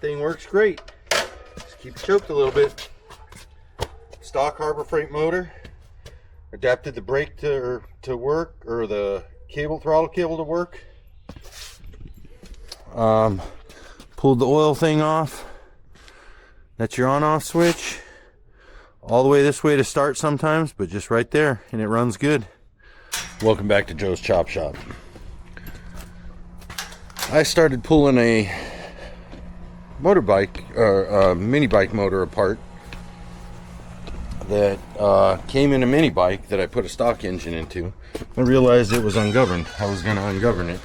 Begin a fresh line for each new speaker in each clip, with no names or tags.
thing works great. Just keep it choked a little bit. Stock Harbor Freight motor. Adapted the brake to work, or the throttle cable to work. Pulled the oil thing off. That's your on-off switch. All the way this way to start sometimes, but just right there, and it runs good. Welcome back to Joe's Chop Shop. I started pulling a motorbike, or mini bike motor apart that came in a mini bike that I put a stock engine into. I realized it was ungoverned. I was going to ungovern it.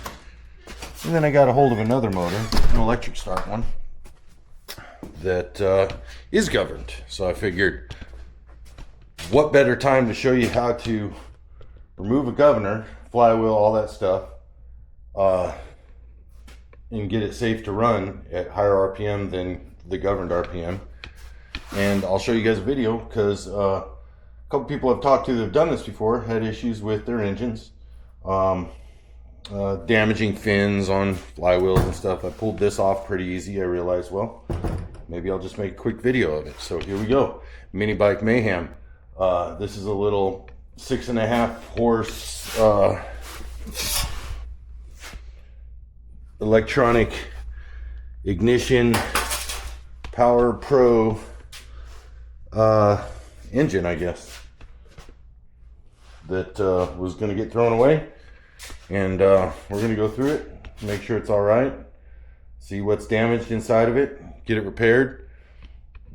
And then I got a hold of another motor, an electric start one, that is governed. So I figured, what better time to show you how to remove a governor, flywheel, all that stuff, and get it safe to run at higher RPM than the governed RPM. And I'll show you guys a video, because a couple people I've talked to that have done this before had issues with their engines, damaging fins on flywheels and stuff. I pulled this off pretty easy. I realized, well, maybe I'll just make a quick video of it. So here we go. Mini bike mayhem. This is a little 6.5 horse electronic ignition Power Pro engine, I guess, that was going to get thrown away, and we're going to go through it, make sure it's all right, see what's damaged inside of it, get it repaired,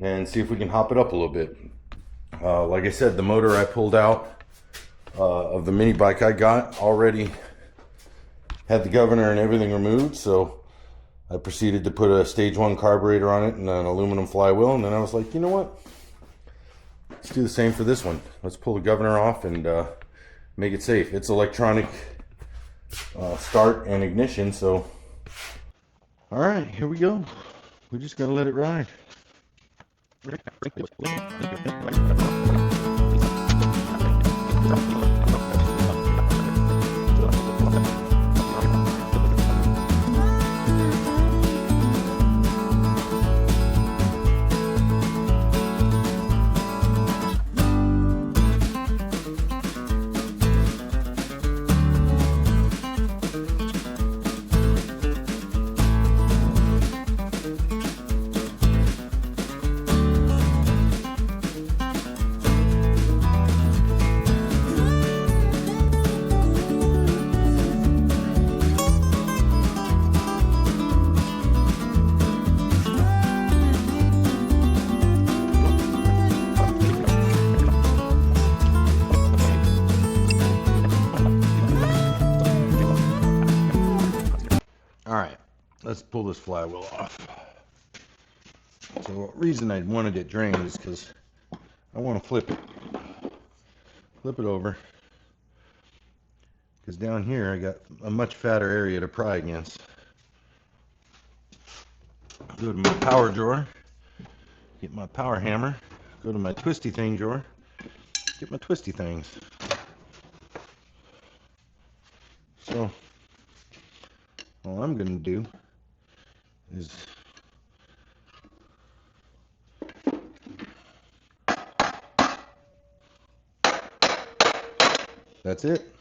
and see if we can hop it up a little bit. Like I said, the motor I pulled out of the mini bike I got already had the governor and everything removed, so I proceeded to put a stage 1 carburetor on it and an aluminum flywheel, and then I was like, you know what? Let's do the same for this one. Let's pull the governor off and make it safe. It's electronic start and ignition, so all right, here we go. We just gotta let it ride. Alright, let's pull this flywheel off. So the reason I wanted it drained is because I want to flip it over, because down here I got a much fatter area to pry against. Go to my power drawer, get my power hammer, go to my twisty thing drawer, get my twisty things. So all I'm going to do is that's it.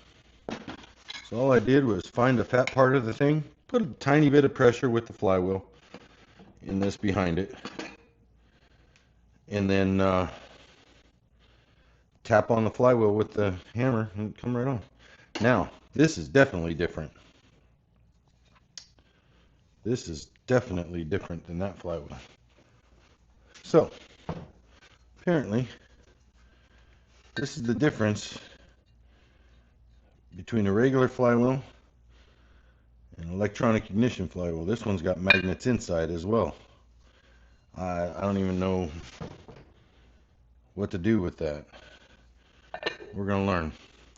So all I did was find the fat part of the thing, put a tiny bit of pressure with the flywheel in this behind it, and then tap on the flywheel with the hammer and come right on. Now, this is definitely different. This is definitely different than that flywheel. So, apparently, this is the difference between a regular flywheel and electronic ignition flywheel. This one's got magnets inside as well. I don't even know what to do with that. We're going to learn.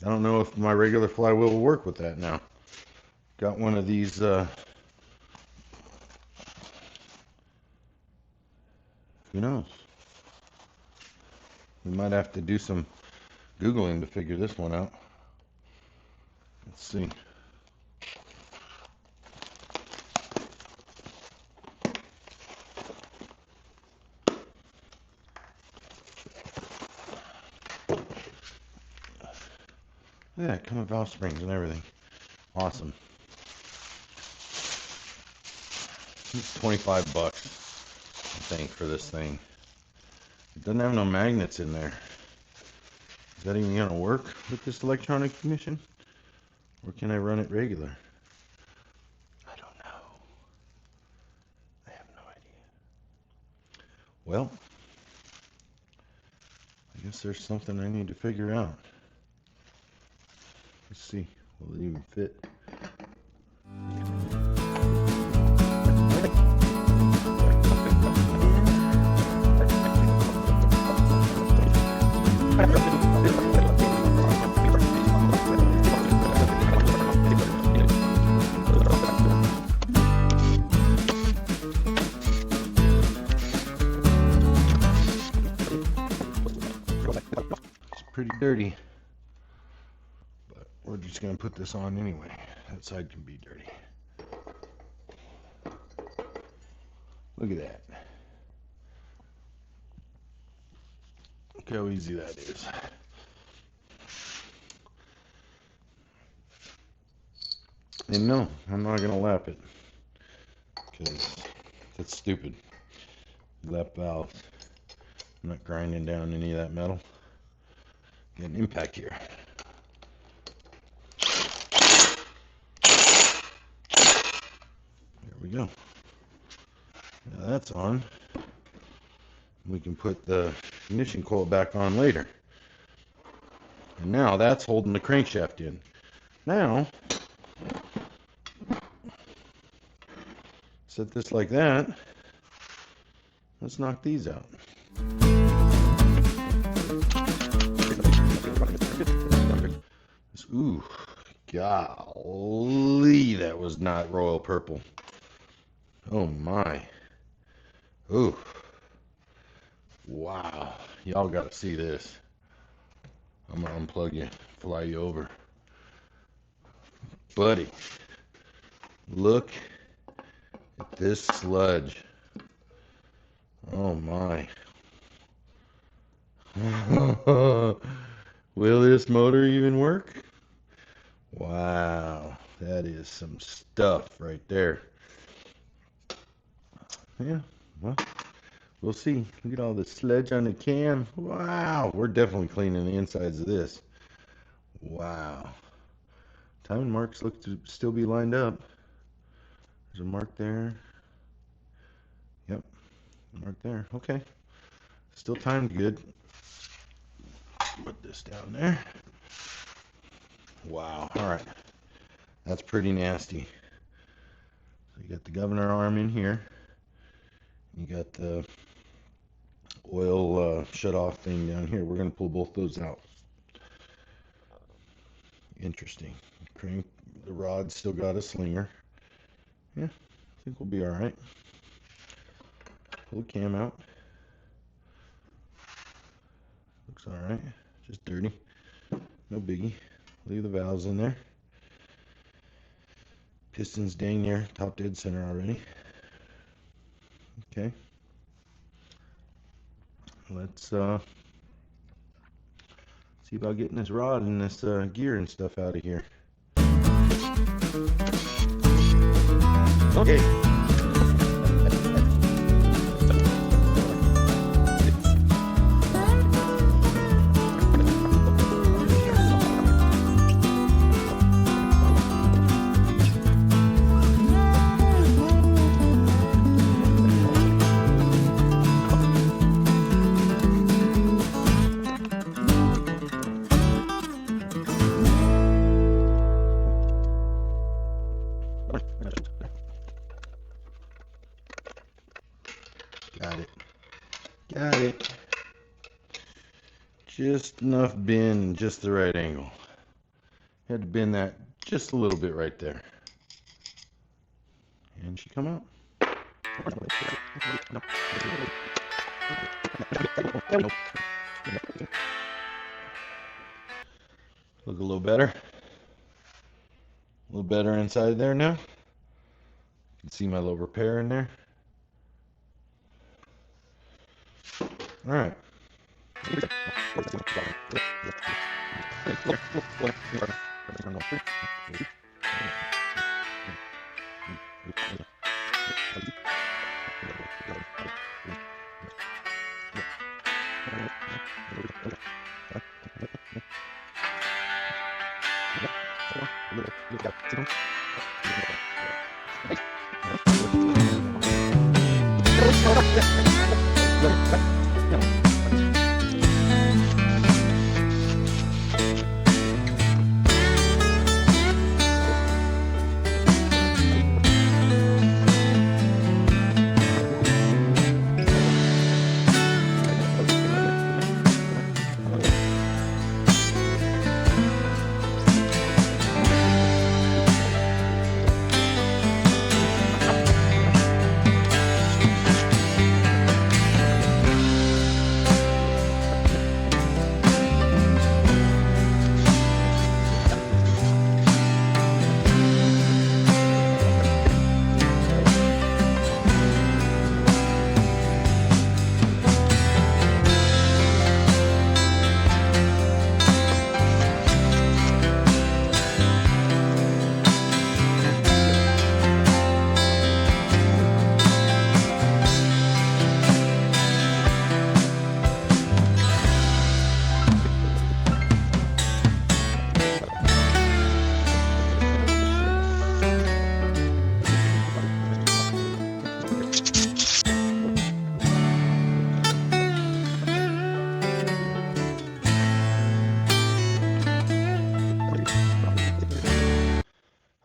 I don't know if my regular flywheel will work with that now. Got one of these who knows? We might have to do some Googling to figure this one out. Let's see. Look at that, come with valve springs and everything. Awesome. It's 25 bucks, I think, for this thing. It doesn't have no magnets in there. Is that even gonna work with this electronic ignition? Or can I run it regular? I don't know. I have no idea. Well, I guess there's something I need to figure out. Let's see, will it even fit? It's pretty dirty, but we're just gonna put this on anyway. That side can be dirty. Look at that. Look how easy that is. And no, I'm not gonna lap it, because that's stupid. Lap valve. I'm not grinding down any of that metal. Get an impact here. There we go. Now that's on. We can put the ignition coil back on later. And now that's holding the crankshaft in. Now, set this like that. Let's knock these out. Ooh, golly, that was not royal purple. Oh my. Ooh. Wow. Y'all gotta see this. I'm gonna unplug you, fly you over. Buddy, look at this sludge. Oh my. Will this motor even work? Wow, that is some stuff right there. Yeah, well, we'll see. Look at all the sludge on the cam. Wow, we're definitely cleaning the insides of this. Wow. Timing marks look to still be lined up. There's a mark there. Yep, mark there. Okay. Still timed good. Put this down there. Wow. All right. That's pretty nasty. So you got the governor arm in here. You got the oil shut-off thing down here. We're going to pull both those out. Interesting. Crank, the rod's still got a slinger. Yeah, I think we'll be all right. Pull the cam out. Looks all right. Just dirty. No biggie. Leave the valves in there. Piston's dang near top dead center already. Okay. Let's see about getting this rod and this gear and stuff out of here. Okay. Got it. Got it. Just enough bend, just the right angle. Had to bend that just a little bit right there. And she come out. Look a little better. A little better inside there now. You can see my little repair in there. All right.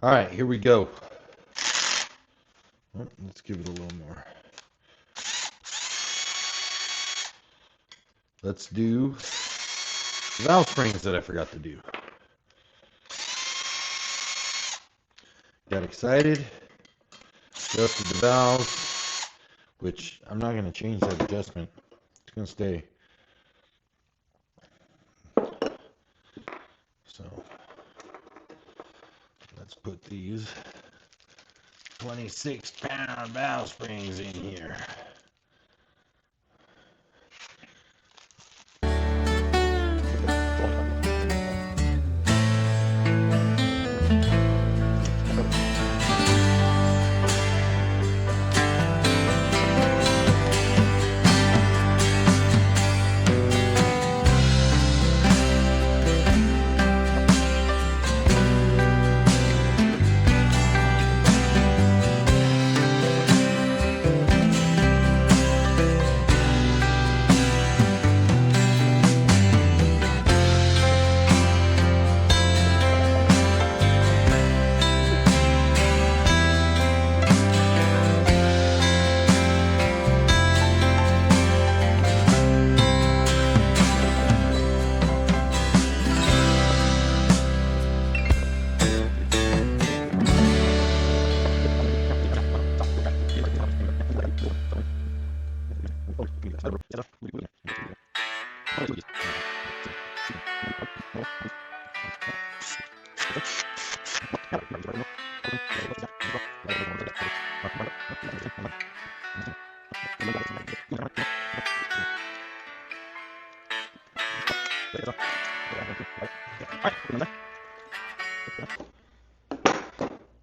All right, here we go. Oh, let's give it a little more. Let's do the valve springs that I forgot to do. Got excited, adjusted the valves, which I'm not going to change that adjustment. It's going to stay. So let's put these 26-pound valve springs in here.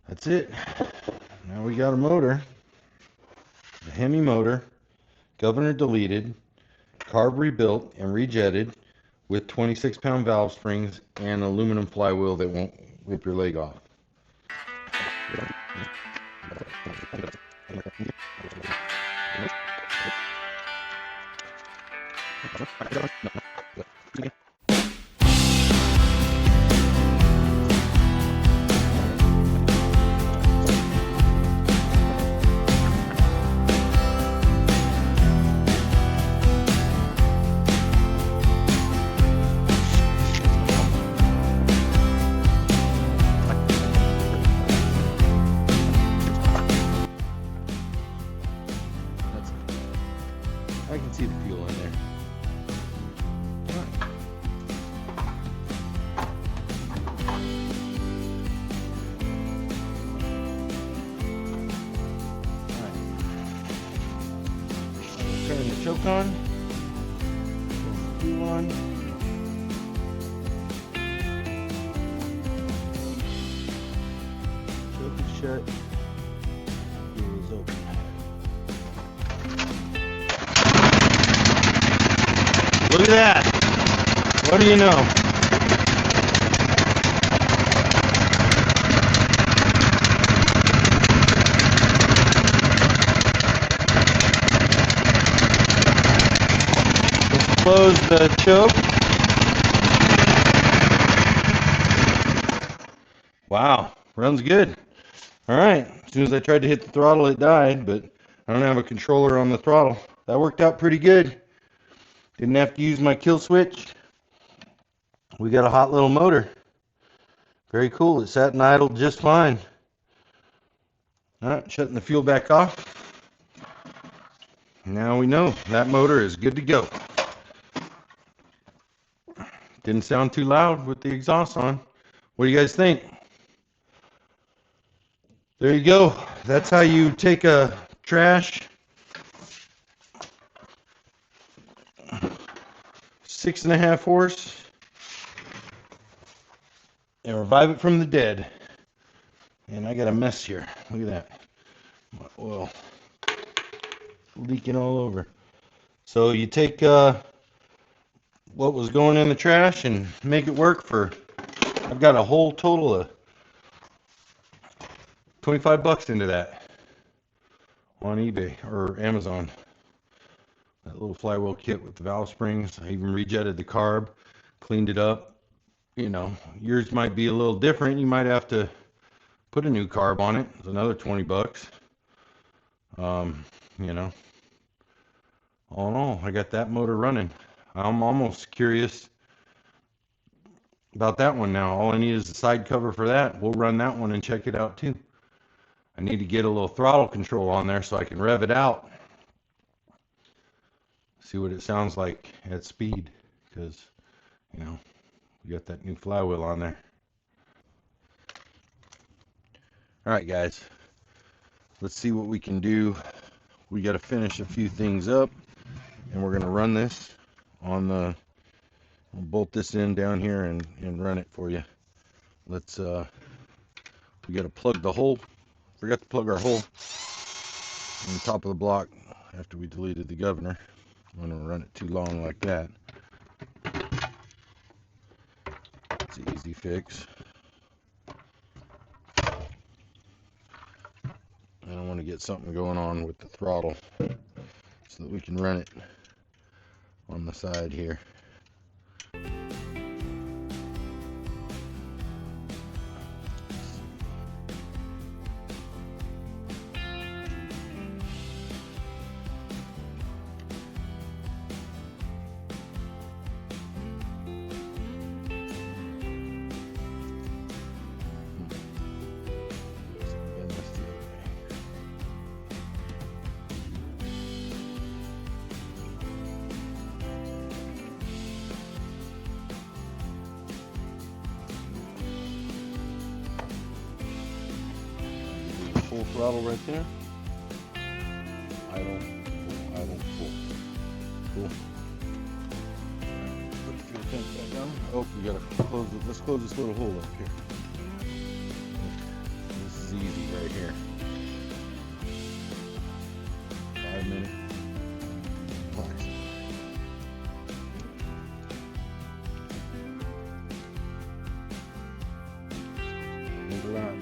That's it. Now we got a motor, a Hemi motor, governor deleted, carb rebuilt and rejetted with 26-pound valve springs and aluminum flywheel that won't rip your leg off. I can see the fuel in there. Turn the choke on. Fuel on. shut. Fuel is open. Look at that! What do you know? Let's close the choke. Wow, runs good. All right, as soon as I tried to hit the throttle, it died, but I don't have a controller on the throttle. That worked out pretty good. Didn't have to use my kill switch. We got a hot little motor. Very cool. It sat and idled just fine. All right, shutting the fuel back off. Now we know that motor is good to go. Didn't sound too loud with the exhaust on. What do you guys think? There you go. That's how you take a trash 6.5 horse and revive it from the dead. And I got a mess here. Look at that. My oil leaking all over. So you take what was going in the trash and make it work for, I've got a whole total of $25 into that on eBay or Amazon. That little flywheel kit with the valve springs. I even rejetted the carb, cleaned it up. You know, yours might be a little different. You might have to put a new carb on it. It's another $20. You know, all in all, I got that motor running. I'm almost curious about that one now. All I need is a side cover for that. We'll run that one and check it out too. I need to get a little throttle control on there so I can rev it out. See what it sounds like at speed, because, you know, we got that new flywheel on there. All right, guys, let's see what we can do. We got to finish a few things up, and we're going to run this on the, I'll bolt this in down here and run it for you. Let's, we got to plug the hole. Forgot to plug our hole on the top of the block after we deleted the governor. I'm going to run it too long like that. It's an easy fix. And I want to get something going on with the throttle so that we can run it on the side here. Full throttle right there. Idle, full. Cool. Put the fuel tank back down. Oh, we gotta close it. Let's close this little hole up here. This is easy right here. 5-minute. Relax. Move around.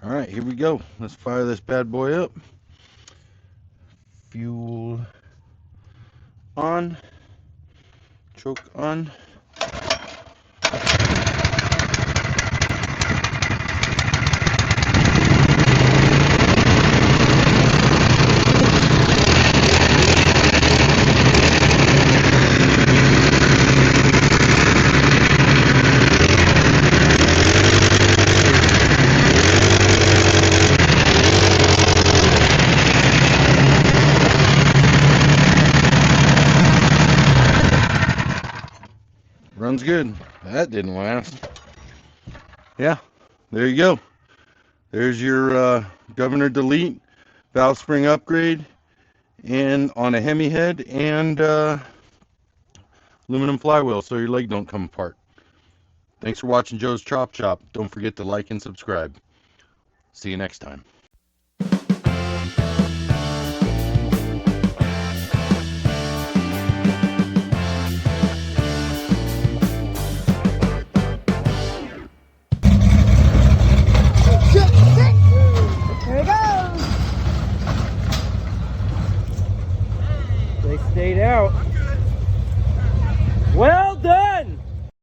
All right, here we go. Let's fire this bad boy up. Fuel on. Choke on. Runs good. That didn't last. Yeah, there you go. There's your governor delete, valve spring upgrade, and on a Hemi head, and aluminum flywheel so your leg don't come apart. Thanks for watching Joe's Chop Chop. Don't forget to like and subscribe. See you next time.
They stayed out. Well done!